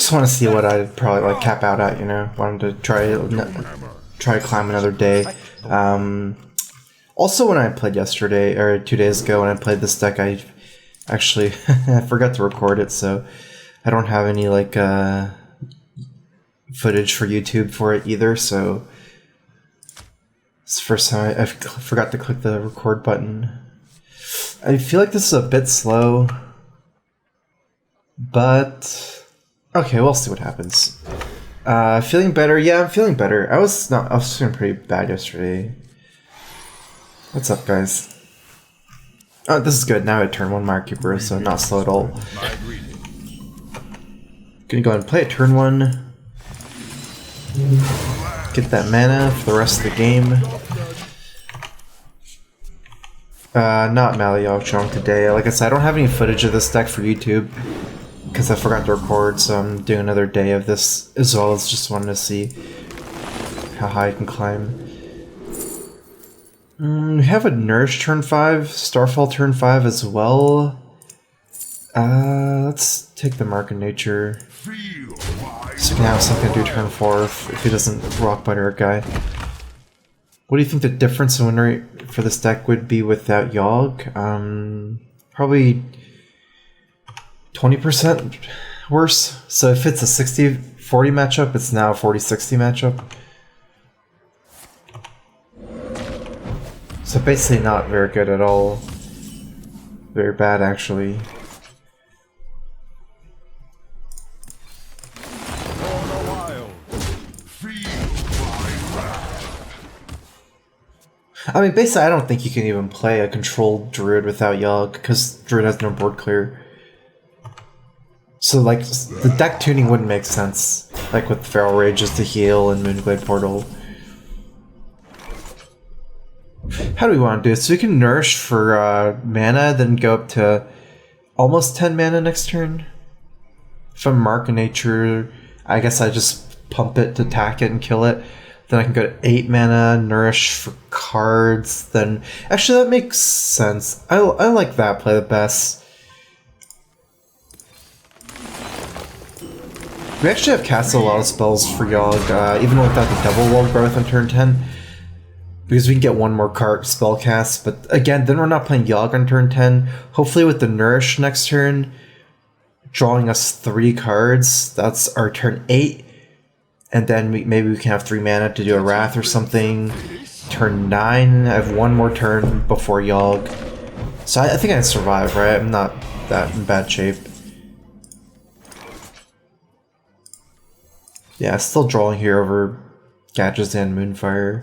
just want to see what I'd probably like cap out at, you know. Wanted to try to climb another day. Also, when I played yesterday or 2 days ago, when I played this deck, I actually I forgot to record it, so I don't have any like footage for YouTube for it either. So it's the first time I forgot to click the record button. I feel like this is a bit slow, but okay, we'll see what happens. Feeling better? Yeah, I'm feeling better. I was feeling pretty bad yesterday. What's up, guys? Oh, this is good. Now I turn 1 Mark Keeper, so not slow at all. Gonna go ahead and play a turn 1. Get that mana for the rest of the game. Not Malyogg Druid today. Like I said, I don't have any footage of this deck for YouTube because I forgot to record, so I'm doing another day of this as well as just wanting to see how high I can climb. We have a Nourish turn 5, Starfall turn 5 as well. Let's take the Mark of Nature. So we can have something to do turn 4 if he doesn't rock bite our guy. What do you think the difference in win rate for this deck would be without Yogg? Probably 20% worse. So if it's a 60-40 matchup, it's now a 40-60 matchup. So basically not very good at all. Very bad, actually. I mean, basically, I don't think you can even play a controlled Druid without Yogg, because Druid has no board clear. So, like, the deck tuning wouldn't make sense. Like with Feral Rages to heal and Moonglade Portal. How do we want to do it? So we can Nourish for mana, then go up to almost 10 mana next turn. If I'm Mark of Nature, I guess I just pump it to attack it and kill it. Then I can go to 8 mana, Nourish for cards, then... Actually, that makes sense. I like that play the best. We actually have cast a lot of spells for Yogg, even without the double wall growth on turn 10. Because we can get 1 more card spell cast, but again, then we're not playing Yogg on turn 10. Hopefully with the Nourish next turn, drawing us 3 cards, that's our turn 8. And then maybe we can have 3 mana to do a Wrath or something. Turn 9, I have 1 more turn before Yogg. So I think I can survive, right? I'm not that in bad shape. Yeah, still drawing here over Gadgets and Moonfire.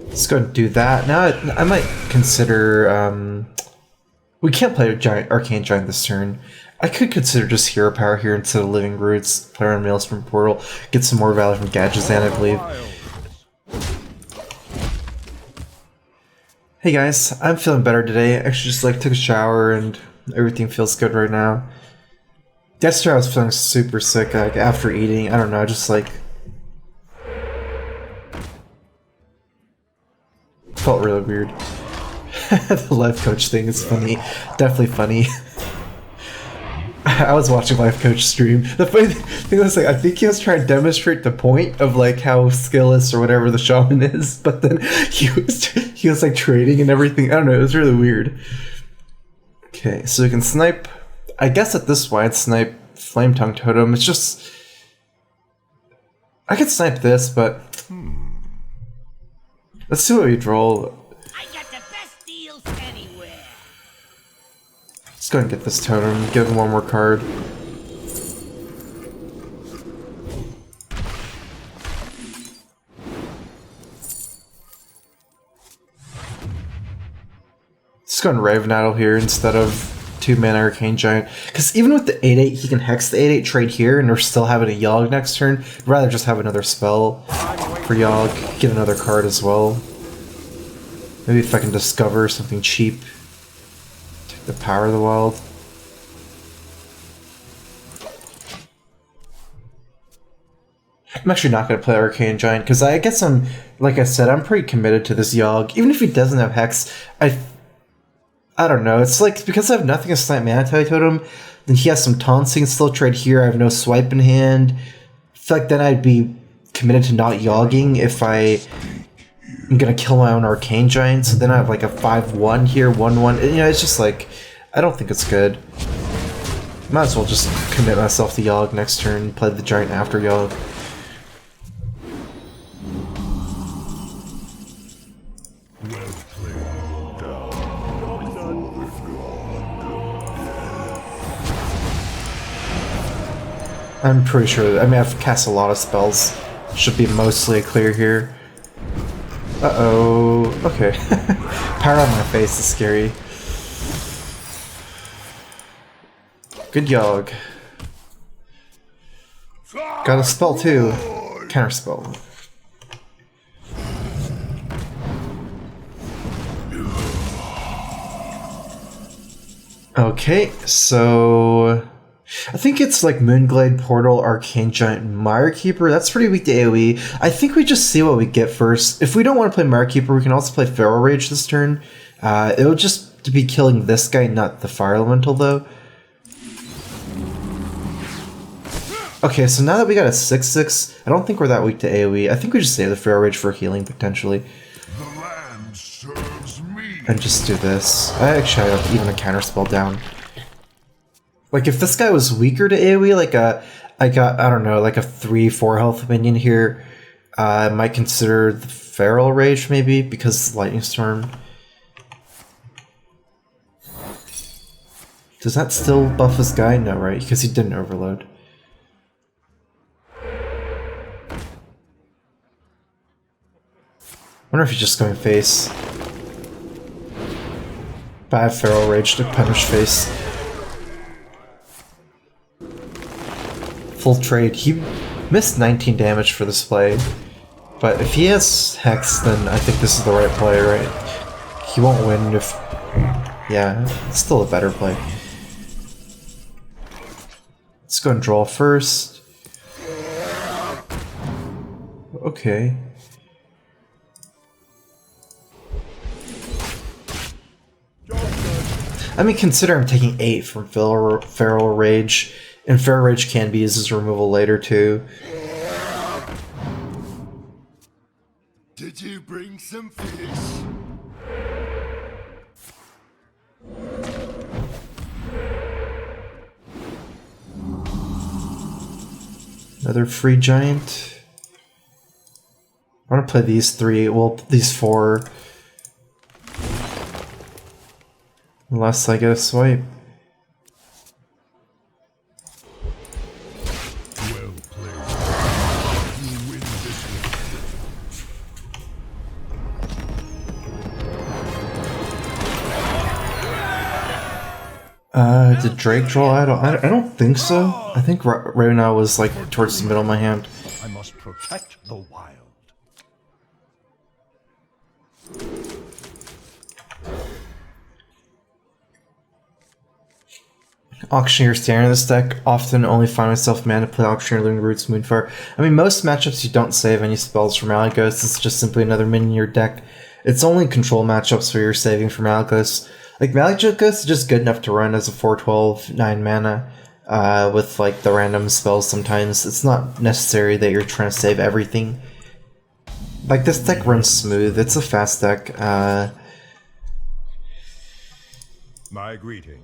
Let's go and do that. Now I might consider... we can't play Arcane Giant this turn. I could consider just Hero Power here instead of Living Roots. Play around Maelstrom Portal. Get some more value from Gadgetzan, I believe. Hey guys, I'm feeling better today. I actually just like took a shower and everything feels good right now. Yesterday I was feeling super sick, like after eating. I don't know, just like... Felt really weird. The life coach thing is funny. Definitely funny. I was watching life coach stream. The funny thing was, like, I think he was trying to demonstrate the point of like how skillless or whatever the shaman is, but then he was like trading and everything. I don't know, it was really weird. Okay, so we can snipe. I guess at this point, snipe Flame Tongue Totem. It's just I could snipe this, but let's see what we draw. I got the best deals anywhere. Let's go and get this totem. Give him 1 more card. Let's go and Ravenattle here instead of 2 mana Arcane Giant. Because even with the 8/8, he can Hex the 8/8 trade here, and we're still having a Yogg next turn. I'd rather just have another spell for Yogg, get another card as well. Maybe if I can discover something cheap. Take the Power of the Wild. I'm actually not going to play Arcane Giant, because I guess like I said, I'm pretty committed to this Yogg. Even if he doesn't have Hex, I don't know, it's like, because I have nothing to snipe Manatee Totem, then he has some taunts he can still trade here, I have no swipe in hand. I feel like then I'd be committed to not Yogging if I'm gonna kill my own Arcane Giant, so then I have like a 5-1 here, 1-1, you know, it's just like, I don't think it's good. Might as well just commit myself to Yogg next turn, play the Giant after Yogg. I'm pretty sure, I mean, I've cast a lot of spells. Should be mostly clear here. Uh-oh. Okay. Power on my face is scary. Good Yogg. Got a spell too. Counter spell. Okay, so I think it's like Moonglade, Portal, Arcane Giant, Mirekeeper. That's pretty weak to AoE. I think we just see what we get first. If we don't want to play Mirekeeper, we can also play Feral Rage this turn. It'll just be killing this guy, not the Fire Elemental, though. Okay, so now that we got a 6/6, I don't think we're that weak to AoE. I think we just save the Feral Rage for healing, potentially. The land serves me. And just do this. I actually have even a counterspell down. Like, if this guy was weaker to AoE, like I don't know, like a 3-4 health minion here, I might consider the Feral Rage, maybe, because Lightning Storm. Does that still buff this guy? No, right? Because he didn't overload. I wonder if he's just going face. But I have Feral Rage to punish face. Full trade. He missed 19 damage for this play. But if he has Hex, then I think this is the right play, right? He won't win if... Yeah, it's still a better play. Let's go and draw first. Okay. I mean, consider I'm taking 8 from Feral Rage, and Feral Rage can be used as removal later too. Did you bring some fish? Another free giant. I want to play these 3, well, these 4. Unless I get a swipe. Well played. You win this one. Did Drake draw? I don't think so. I think right now was like towards the middle of my hand. I must protect the wild. Auctioneer standard in this deck. Often only find myself mana to play Auctioneer, Living Roots, Moonfire. I mean, most matchups you don't save any spells from Malygos. It's just simply another minion in your deck. It's only control matchups where you're saving from Malygos. Like, Malygos is just good enough to run as a 4/12, 9 mana with like the random spells sometimes. It's not necessary that you're trying to save everything. Like, this deck runs smooth. It's a fast deck. My greetings.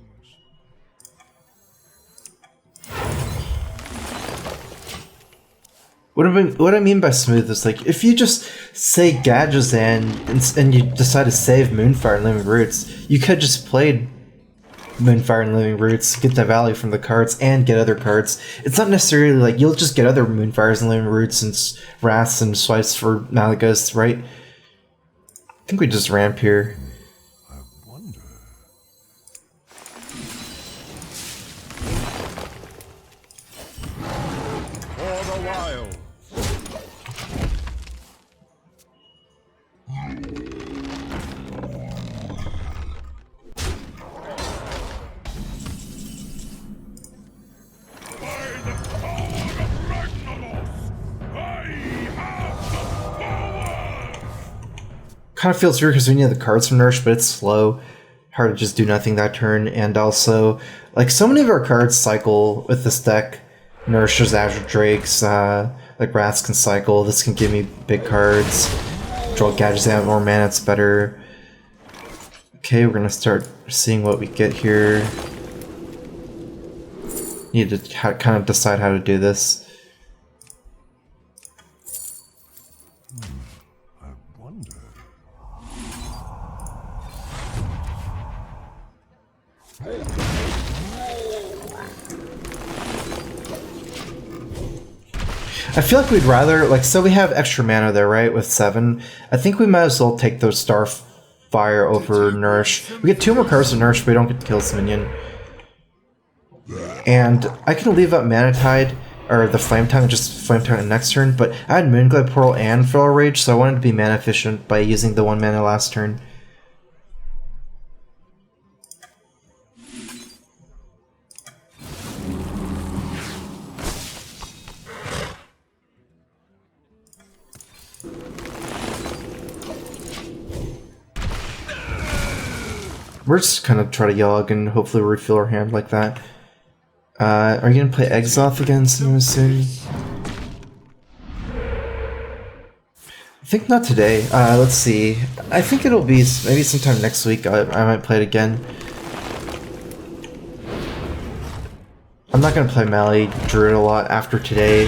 What I mean by smooth is, like, if you just say Gadgetzan and you decide to save Moonfire and Living Roots, you could just play Moonfire and Living Roots, get the value from the cards, and get other cards. It's not necessarily like you'll just get other Moonfires and Living Roots and Wraths and swipes for Malygos, right? I think we just ramp here. I wonder. For the wild. Kind of feels weird because we need the cards from Nourish, but it's slow. Hard to just do nothing that turn. And also, like, so many of our cards cycle with this deck. Nourishers, Azure Drakes, like Wraths can cycle. This can give me big cards. Draw gadgets out more mana, it's better. Okay, we're gonna start seeing what we get here. Need to kind of decide how to do this. I wonder. I feel like we'd rather, like, so we have extra mana there, right, with 7. I think we might as well take those Starfire over Nourish. We get 2 more cards to Nourish, but we don't get to kill this minion. And I can leave up Mana Tide, or the Flame Tongue, just Flame Tongue next turn, but I had Moonglade Portal and Feral Rage, so I wanted to be mana efficient by using the 1 mana last turn. We're just kind of try to Yogg and hopefully refill our hand like that. Are you gonna play Exoth against him soon? I think not today. Let's see. I think it'll be maybe sometime next week. I might play it again. I'm not gonna play Malyogg Druid a lot after today.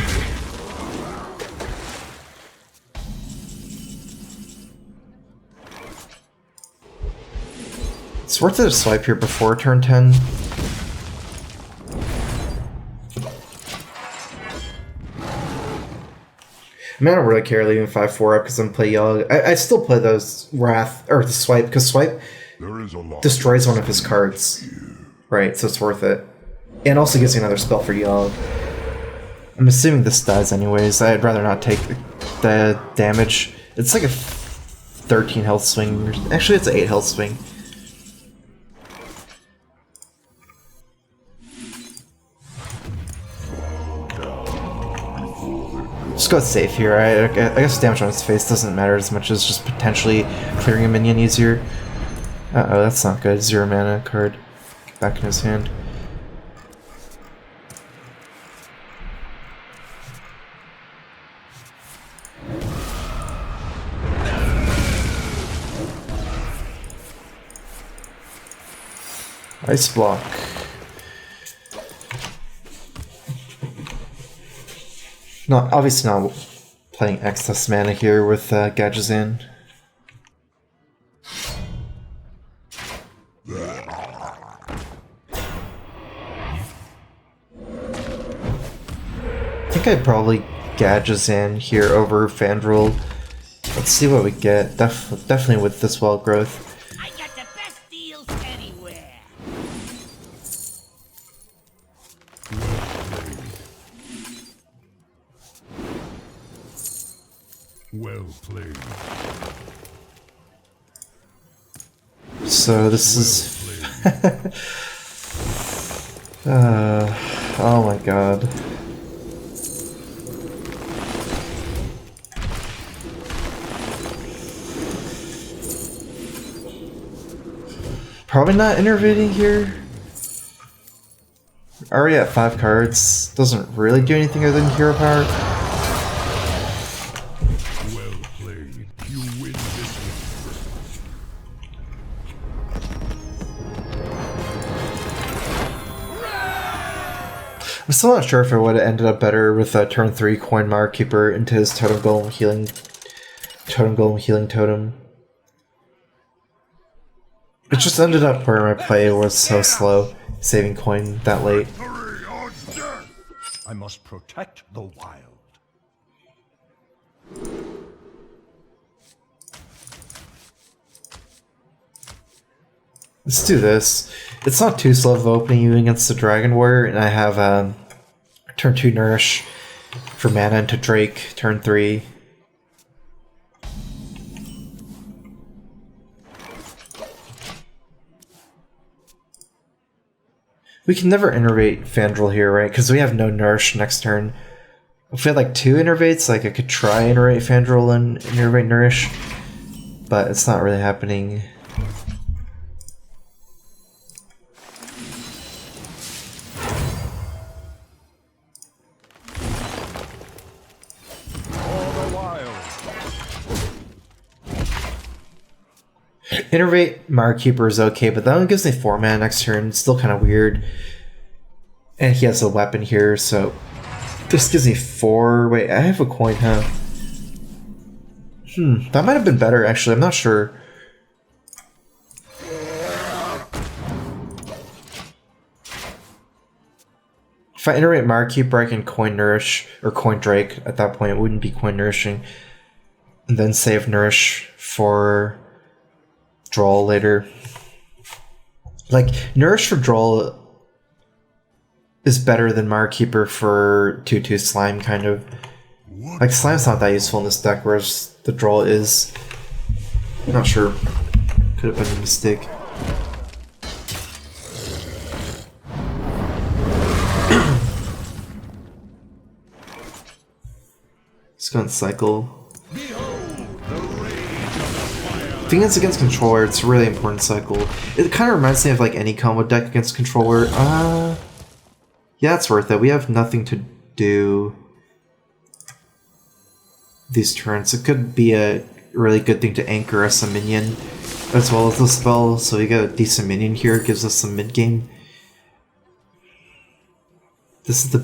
It's worth it to swipe here before turn 10. I mean, I don't really care leaving 5-4 up because I'm playing Yogg. I still play those Wrath, or the Swipe, because Swipe destroys one of his cards. Right, so it's worth it. And also gives you another spell for Yogg. I'm assuming this dies anyways. I'd rather not take the damage. It's like a 13 health swing. Actually, it's an 8 health swing. Just go safe here. I guess damage on his face doesn't matter as much as just potentially clearing a minion easier. Uh-oh, that's not good. 0 mana card back in his hand. Ice block. Not obviously not playing excess mana here with Gadgetzan. I think I'd probably Gadgetzan here over Fandral. Let's see what we get. Definitely with this wild growth. I got the best deals anywhere. Well played. So this is oh my god. Probably not intervening here. Already at 5 cards. Doesn't really do anything other than hero power. Well played. You win this I'm still not sure if it would have ended up better with turn 3 Coin Mire Keeper into his Totem Golem healing totem. It just ended up where my play was so slow, saving coin that late. I must protect the wild. Let's do this. It's not too slow of opening even against the Dragon Warrior, and I have turn 2 Nourish for mana into Drake, turn 3. We can never innervate Fandral here, right? Because we have no Nourish next turn. If we had like 2 innervates, like I could try innervate Fandral and innervate Nourish. but it's not really happening. Innervate Mirekeeper is okay, but that only gives me 4 mana next turn. It's still kind of weird. And he has a weapon here, so this gives me 4. Wait, I have a coin, huh? That might have been better, actually. I'm not sure. If I iterate Mirekeeper, I can coin Nourish, or coin Drake. At that point, it wouldn't be coin Nourishing. And then save Nourish for draw later. Like, Nourish for draw is better than Mirekeeper for 2/2 Slime, kind of. Like, Slime's not that useful in this deck, whereas the draw is. I'm not sure. Could have been a mistake. Let's go and cycle. I think it's against controller, it's a really important cycle. It kind of reminds me of like any combo deck against controller. Yeah, it's worth it. We have nothing to do these turns. It could be a really good thing to anchor us a minion as well as the spell, so we get a decent minion here. It gives us some mid-game. This is the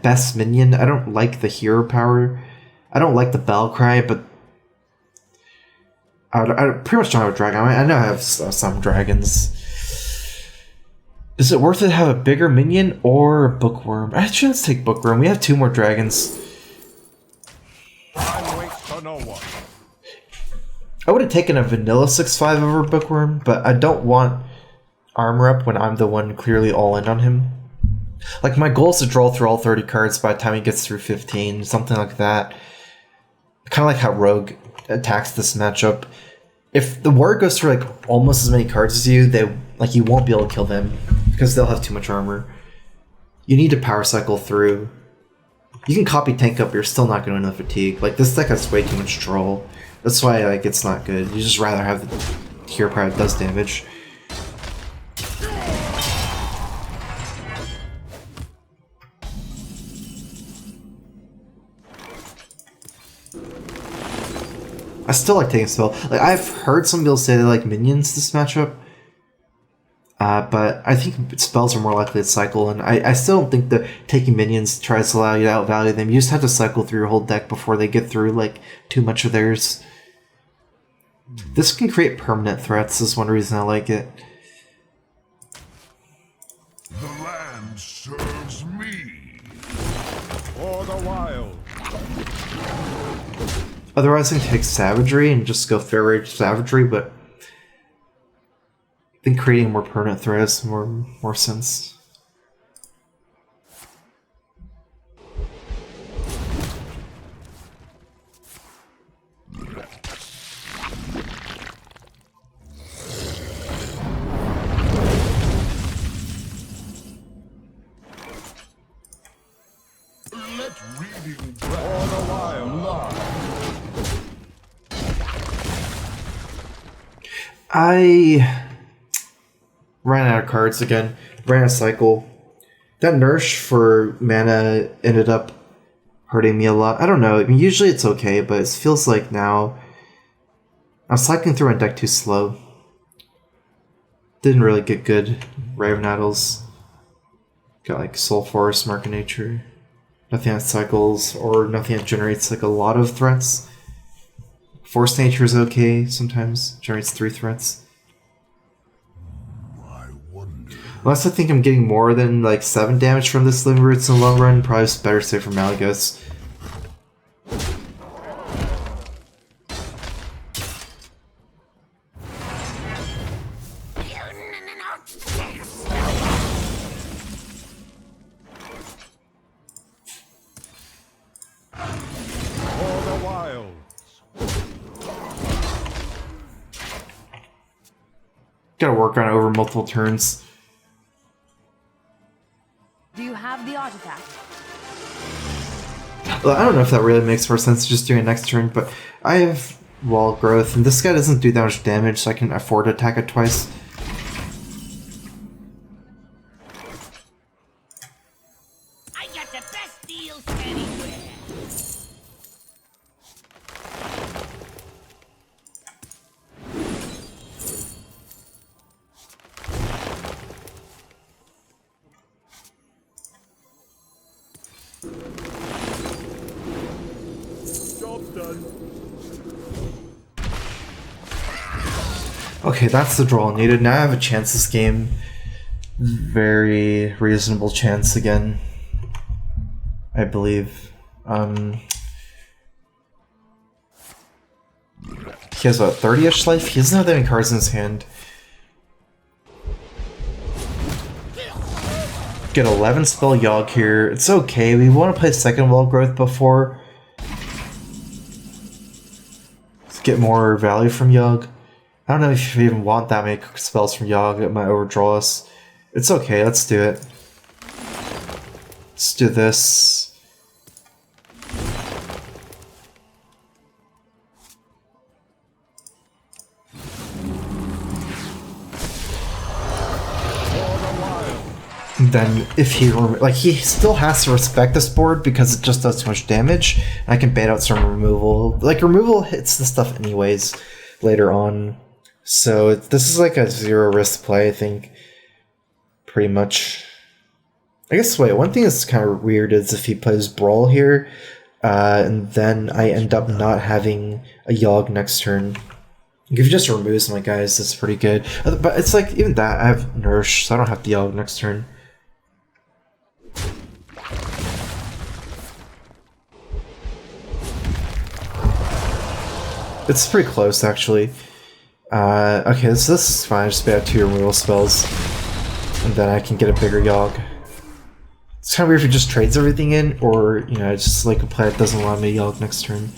best minion. I don't like the hero power. I don't like the Bell Cry, but I pretty much don't have a dragon. I know I have some dragons. Is it worth it to have a bigger minion or a Bookworm? Actually, let's take Bookworm. We have 2 more dragons. I would have taken a vanilla 6/5 over Bookworm, but I don't want armor up when I'm the one clearly all in on him. Like, my goal is to draw through all 30 cards by the time he gets through 15, something like that. Kind of like how Rogue attacks this matchup. If the Warrior goes through like almost as many cards as you, you won't be able to kill them because they'll have too much armor. You need to power cycle through. You can copy tank up, but you're still not going to win the fatigue. Like, this deck has way too much troll. That's why like it's not good. You just rather have the hero power that does damage. I still like taking spell. Like, I've heard some people say they like minions this matchup, but I think spells are more likely to cycle, and I still don't think that taking minions tries to allow you to outvalue them. You just have to cycle through your whole deck before they get through like too much of theirs. This can create permanent threats, is one reason I like it. The land serves me. For the wild. Otherwise, I can take Savagery and just go Fair Rage Savagery, but I think creating a more permanent threat has more sense. Let reading for the wild lie. I ran out of cards again. Ran a cycle. That Nourish for mana ended up hurting me a lot. I don't know. I mean, usually it's okay, but it feels like now I'm cycling through my deck too slow. Didn't really get good. Raven Idols. Got like Soul Forest, Mark of Nature. Nothing that cycles, or nothing that generates like a lot of threats. Force Nature is okay sometimes. Generates 3 threats. I wonder. Unless I think I'm getting more than like 7 damage from this Living Roots in the long run, probably it's better stay from Malyogg. Gotta work on it over multiple turns. Do you have the artifact? Well, I don't know if that really makes more sense just doing it next turn, but I have wall growth, and this guy doesn't do that much damage, so I can afford to attack it twice. I got the best deals anywhere. Job's done. Okay, that's the draw needed. Now I have a chance this game. Very reasonable chance again, I believe. He has, what, 30-ish life? He doesn't have that many cards in his hand. Get 11 spell Yogg here. It's okay. We want to play second wall growth before. Let's get more value from Yogg. I don't know if you even want that many spells from Yogg. It might overdraw us. It's okay. Let's do it. Let's do this. Then if he he still has to respect this board because it just does too much damage. I can bait out some removal. Like, removal hits the stuff anyways later on. So this is like a zero risk play, I think. Pretty much. I guess, wait, one thing that's kind of weird is if he plays Brawl here, and then I end up not having a Yogg next turn. If he just removes my guys, that's pretty good. But it's like, even that, I have Nourish, so I don't have the Yogg next turn. It's pretty close, actually. Okay, so this is fine. Just pay out 2 removal spells, and then I can get a bigger Yogg. It's kind of weird if he just trades everything in, or, you know, it's just like a play that doesn't allow me Yogg next turn.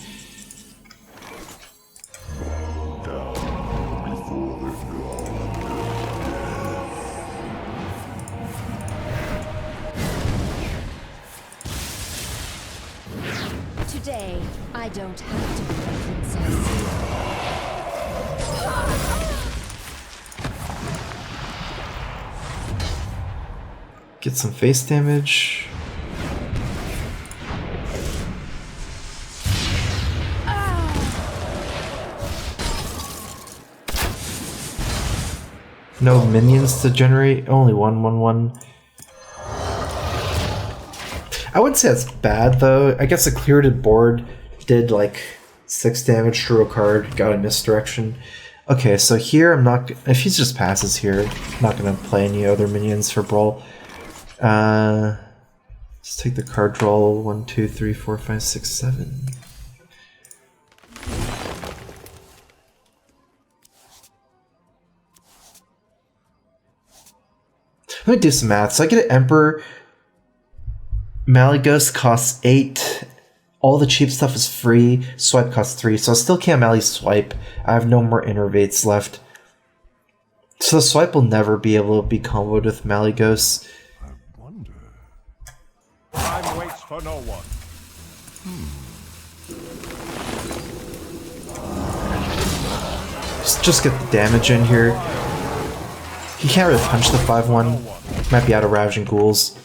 Today, I don't have to be a princess. Get some face damage. No minions to generate, only 1/1/1. I wouldn't say that's bad though. I guess a cleared board did like 6 damage, drew a card, got a misdirection. Okay, so here I'm not. If he just passes here, I'm not gonna play any other minions for Brawl. Let's take the card draw. 1, 2, 3, 4, 5, 6, 7. Let me do some math. So I get an Emperor. Malyogg costs 8. All the cheap stuff is free. Swipe costs 3. So I still can't Mally swipe. I have no more innervates left. So the swipe will never be able to be comboed with Malyogg. Time waits for no one. Just get the damage in here. He can't really punch the 5/1. Might be out of Ravaging Ghouls.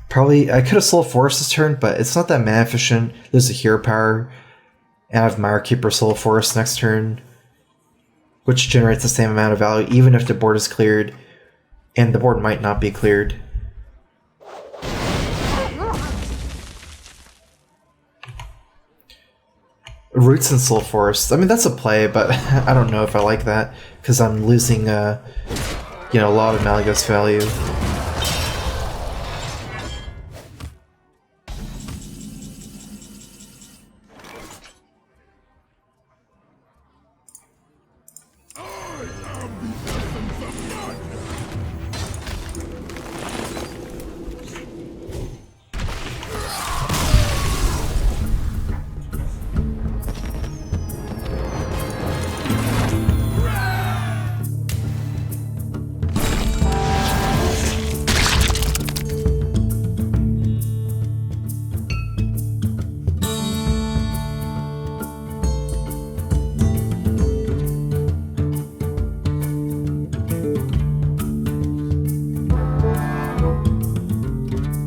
Probably, I could have Soul Forest this turn, but it's not that mana efficient. There's a hero power. And I have Mire Keeper Soul Forest next turn, which generates the same amount of value even if the board is cleared. And the board might not be cleared. Roots and Soul Forest. I mean, that's a play, but I don't know if I like that because I'm losing, you know, a lot of Malyogg value.